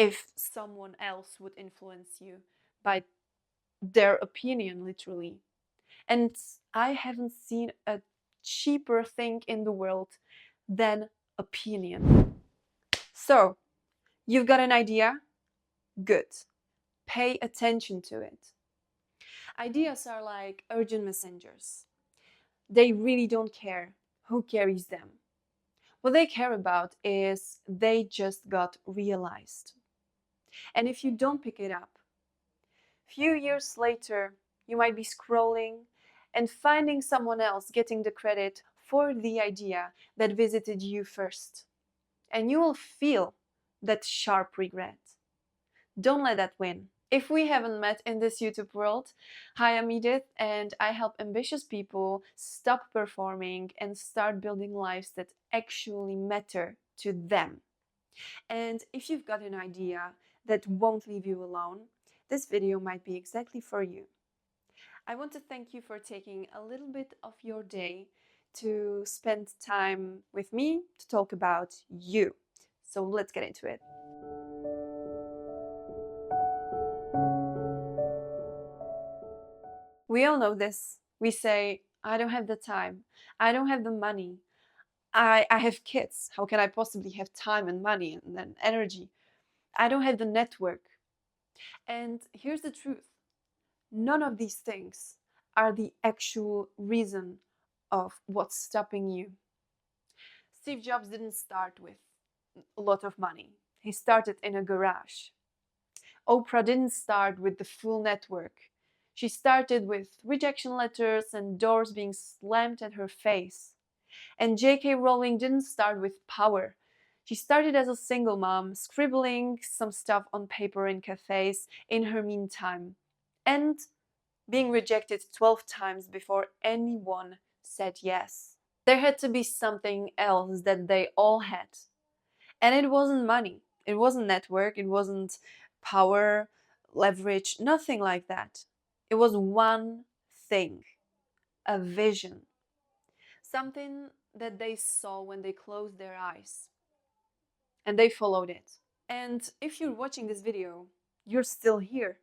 if someone else would influence you by their opinion, literally. And I haven't seen a cheaper thing in the world than opinion. So, you've got an idea? Good. Pay attention to it. Ideas are like urgent messengers. They really don't care who carries them. What they care about is they just got realized. And if you don't pick it up, few years later, you might be scrolling and finding someone else getting the credit for the idea that visited you first. And you will feel that sharp regret. Don't let that win. If we haven't met in this YouTube world, hi, I'm Edith, and I help ambitious people stop performing and start building lives that actually matter to them. And if you've got an idea that won't leave you alone, this video might be exactly for you. I want to thank you for taking a little bit of your day to spend time with me to talk about you. So let's get into it. We all know this. We say, I don't have the time. I don't have the money. I have kids. How can I possibly have time and money and then energy? I don't have the network. And here's the truth. None of these things are the actual reason of what's stopping you. Steve Jobs didn't start with a lot of money. He started in a garage. Oprah didn't start with the full network. She started with rejection letters and doors being slammed at her face. And J.K. Rowling didn't start with power. She started as a single mom, scribbling some stuff on paper in cafes in her meantime, and being rejected 12 times before anyone said yes. There had to be something else that they all had. And it wasn't money, it wasn't network, it wasn't power, leverage, nothing like that. It was one thing, a vision, something that they saw when they closed their eyes, and they followed it. And if you're watching this video, you're still here.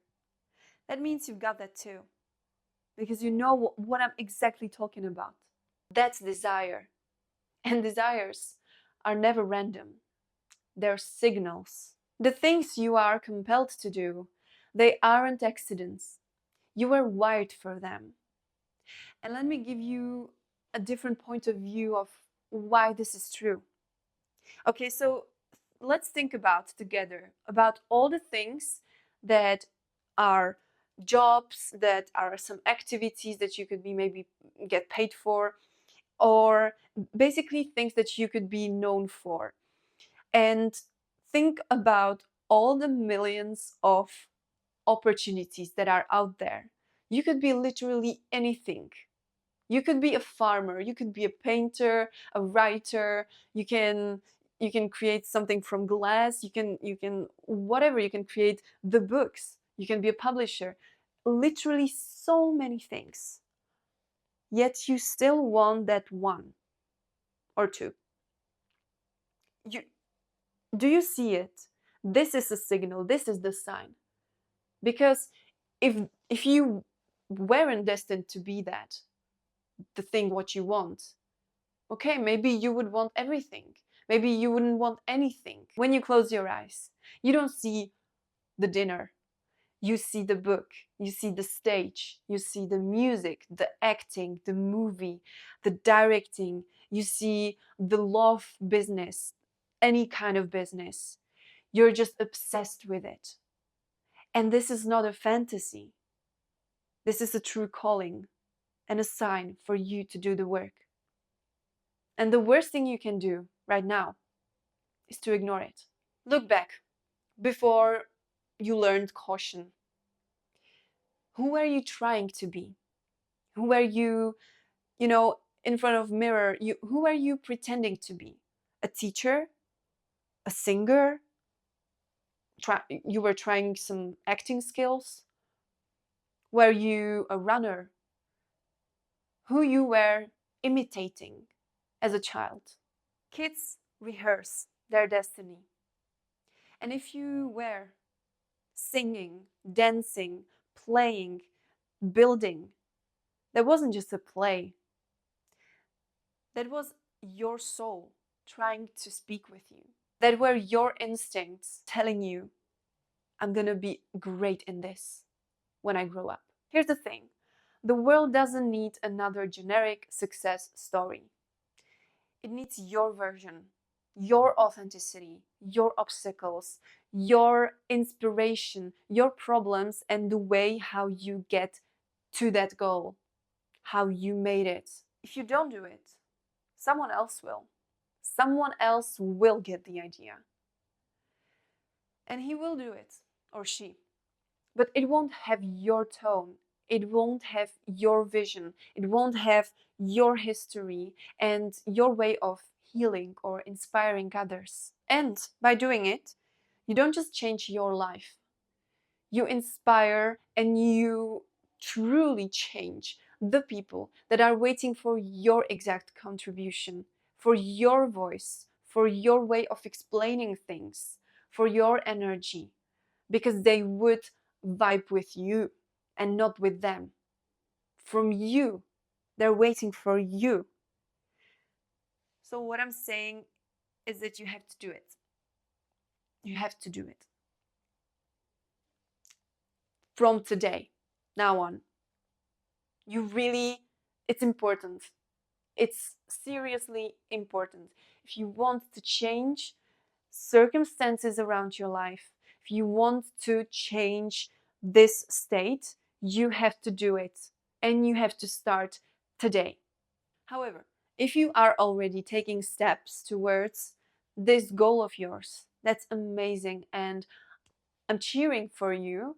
That means you've got that too, because you know what I'm exactly talking about. That's desire. And desires are never random. They're signals. The things you are compelled to do, they aren't accidents. You were wired for them. And let me give you a different point of view of why this is true. Okay, so let's think about together about all the things that are jobs, that are some activities that you could be maybe get paid for, or basically things that you could be known for. And think about all the millions of opportunities that are out there. You could be literally anything. You could be a farmer, you could be a painter, a writer, you can create something from glass, you can whatever, you can create the books, you can be a publisher. Literally so many things. Yet you still want that one or two. You do you see it? This is the signal, this is the sign. Because if you weren't destined to be that, the thing what you want, okay, maybe you would want everything. Maybe you wouldn't want anything. When you close your eyes, you don't see the dinner. You see the book, you see the stage, you see the music, the acting, the movie, the directing, you see the love business, any kind of business. You're just obsessed with it. And this is not a fantasy. This is a true calling and a sign for you to do the work. And the worst thing you can do right now is to ignore it. Look back before you learned caution. Who were you trying to be? Who were you, in front of mirror, who are you pretending to be? A teacher? A singer? You were trying some acting skills? Were you a runner? Who you were imitating as a child? Kids rehearse their destiny. And if you were singing, dancing, playing, building, that wasn't just a play, that was your soul trying to speak with you. That were your instincts telling you, I'm gonna be great in this when I grow up. Here's the thing, the world doesn't need another generic success story. It needs your version, your authenticity, your obstacles, your inspiration, your problems, and the way how you get to that goal, how you made it. If you don't do it, someone else will. Someone else will get the idea. And he will do it, or she. But it won't have your tone. It won't have your vision. It won't have your history and your way of healing or inspiring others. And by doing it, you don't just change your life, you inspire and you truly change the people that are waiting for your exact contribution, for your voice, for your way of explaining things, for your energy, because they would vibe with you and not with them. From you, they're waiting for you. So, what I'm saying is that you have to do it. You have to do it. From today, now on. You really, it's important. It's seriously important. If you want to change circumstances around your life, if you want to change this state, you have to do it. And you have to start today. However, if you are already taking steps towards this goal of yours, that's amazing. And I'm cheering for you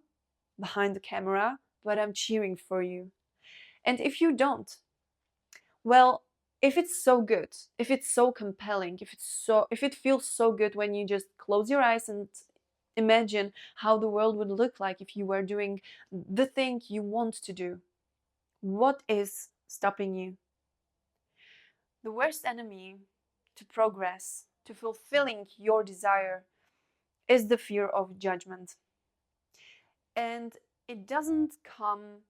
behind the camera, but I'm cheering for you. And if you don't, well, if it's so good, if it's so compelling, if it feels so good when you just close your eyes and imagine how the world would look like if you were doing the thing you want to do, what is stopping you? The worst enemy to progress, to fulfilling your desire, is the fear of judgment. And it doesn't come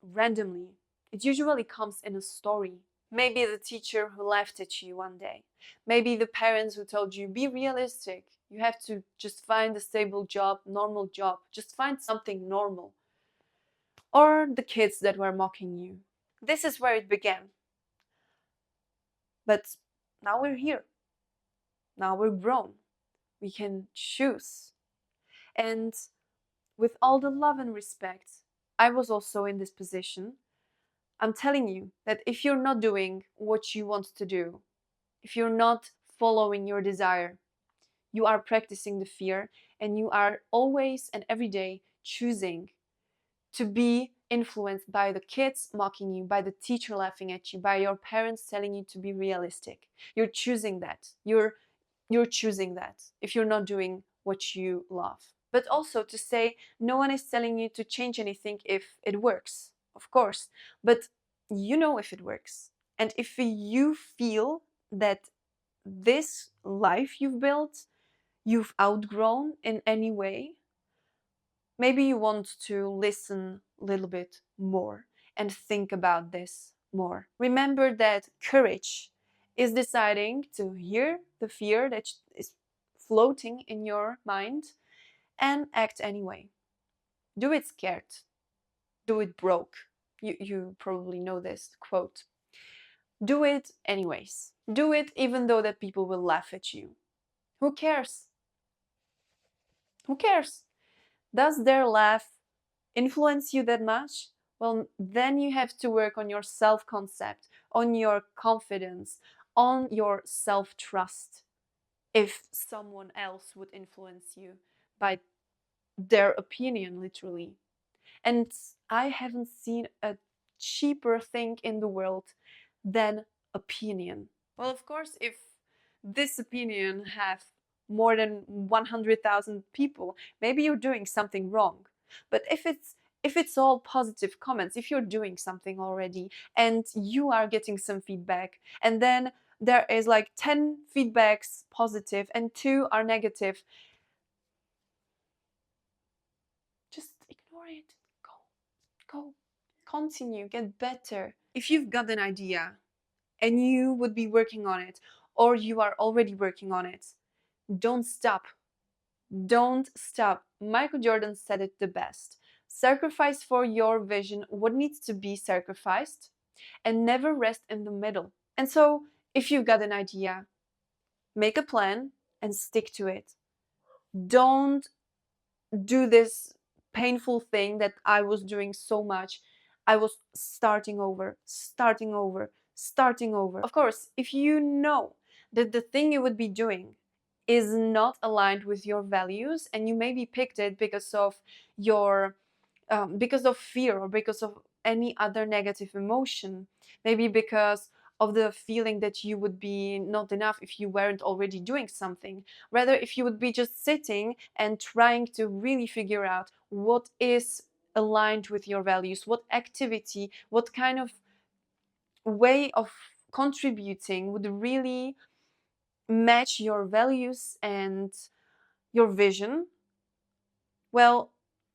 randomly. It usually comes in a story. Maybe the teacher who laughed at you one day. Maybe the parents who told you, be realistic. You have to just find a stable job, normal job. Just find something normal. Or the kids that were mocking you. This is where it began. But now we're here. Now we're grown. We can choose. And with all the love and respect, I was also in this position. I'm telling you that if you're not doing what you want to do, if you're not following your desire, you are practicing the fear and you are always and every day choosing to be influenced by the kids mocking you, by the teacher laughing at you, by your parents telling you to be realistic. You're choosing that. You're choosing that if you're not doing what you love. But also to say no one is telling you to change anything if it works, of course. But you know if it works. And if you feel that this life you've built, you've outgrown in any way, maybe you want to listen a little bit more and think about this more. Remember that courage is deciding to hear the fear that is floating in your mind and act anyway. Do it scared. Do it broke. You probably know this quote. Do it anyways. Do it even though that people will laugh at you. Who cares? Who cares? Does their laugh influence you that much? Well, then you have to work on your self concept, on your confidence, on your self trust. If someone else would influence you by their opinion, literally. And I haven't seen a cheaper thing in the world than opinion. Well, of course, if this opinion have more than 100,000 people, maybe you're doing something wrong. But if it's all positive comments, if you're doing something already and you are getting some feedback, and then there is like 10 feedbacks positive and 2 are negative, for it. Go, continue, get better. If you've got an idea and you would be working on it, or you are already working on it, don't stop. Don't stop. Michael Jordan said it the best. Sacrifice for your vision what needs to be sacrificed and never rest in the middle. And so, if you've got an idea, make a plan and stick to it. Don't do this painful thing that I was doing so much. I was starting over, starting over, starting over. Of course, if you know that the thing you would be doing is not aligned with your values and you maybe picked it because of your because of fear or because of any other negative emotion, maybe because of the feeling that you would be not enough if you weren't already doing something. Rather, if you would be just sitting and trying to really figure out what is aligned with your values, what activity, what kind of way of contributing would really match your values and your vision. Well,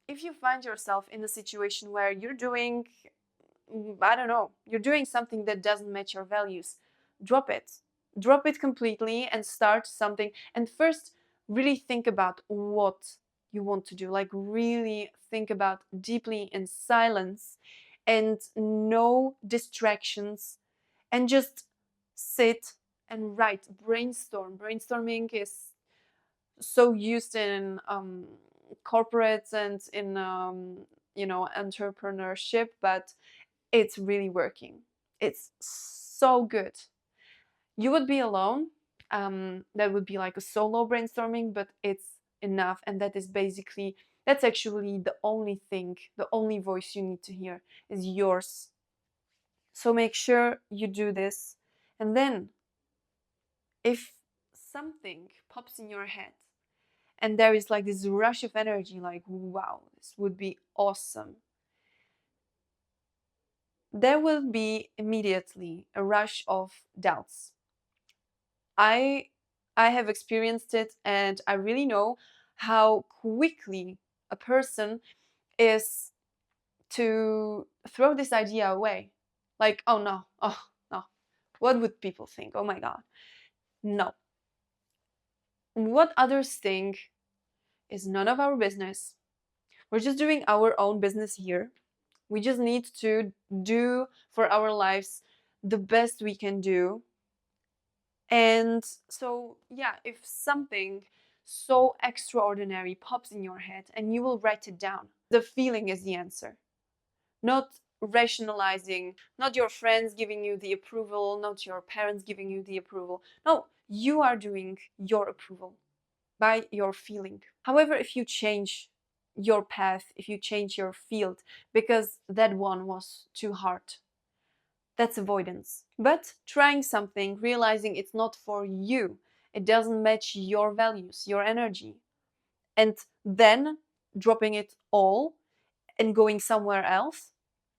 if you find yourself in a situation where you're doing, I don't know, you're doing something that doesn't match your values, drop it. Drop it completely and start something. And first, really think about what you want to do. Like, really think about deeply in silence and no distractions, and just sit and write, brainstorm. Brainstorming is so used in corporates and in entrepreneurship, but it's really working. It's so good. You would be alone. That would be like a solo brainstorming, but it's enough, and that's actually the only thing, the only voice you need to hear is yours. So make sure you do this, and then if something pops in your head and there is like this rush of energy, like, wow, this would be awesome, there will be immediately a rush of doubts. I have experienced it, and I really know how quickly a person is to throw this idea away. Like, oh no, what would people think? Oh my God. No. What others think is none of our business. We're just doing our own business here. We just need to do for our lives the best we can do. And so, yeah, if something so extraordinary pops in your head and you will write it down, the feeling is the answer. Not rationalizing, not your friends giving you the approval, not your parents giving you the approval. No, you are doing your approval by your feeling. However, if you change your path, if you change your field because that one was too hard, that's avoidance. But trying something, realizing it's not for you, it doesn't match your values, your energy, and then dropping it all and going somewhere else,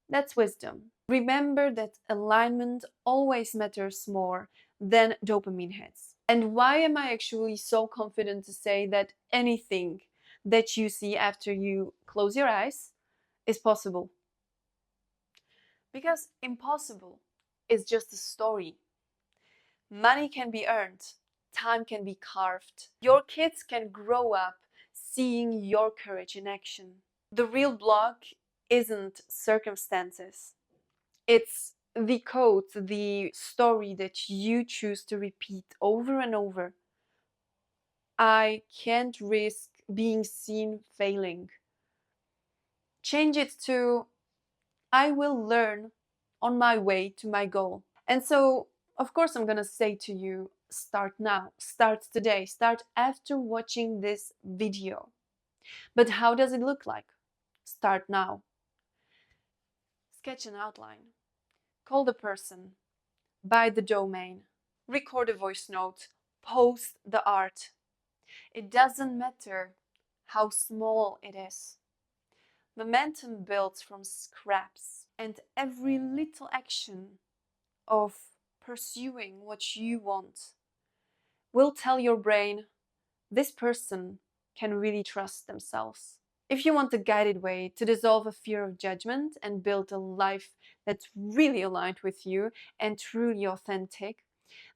that's wisdom. Remember that alignment always matters more than dopamine hits. And why am I actually so confident to say that anything that you see after you close your eyes is possible? Because impossible is just a story. Money can be earned, time can be carved. Your kids can grow up seeing your courage in action. The real block isn't circumstances, it's the code, the story that you choose to repeat over and over. I can't risk being seen failing. Change it to I will learn on my way to my goal. And so, of course, I'm gonna say to you, start now, start today, start after watching this video. But how does it look like? Start now. Sketch an outline. Call the person. Buy the domain. Record a voice note. Post the art. It doesn't matter how small it is. Momentum builds from scraps, and every little action of pursuing what you want will tell your brain this person can really trust themselves. If you want a guided way to dissolve a fear of judgment and build a life that's really aligned with you and truly authentic,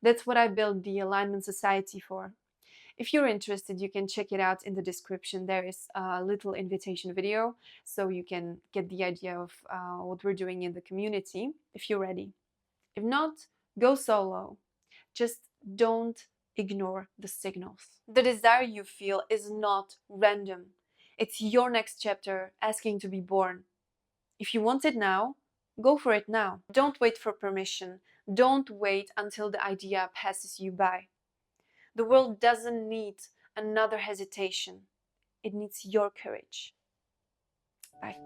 that's what I built the Alignment Society for. If you're interested, you can check it out in the description. There is a little invitation video so you can get the idea of what we're doing in the community if you're ready. If not, go solo. Just don't ignore the signals. The desire you feel is not random. It's your next chapter asking to be born. If you want it now, go for it now. Don't wait for permission. Don't wait until the idea passes you by. The world doesn't need another hesitation. It needs your courage. Bye.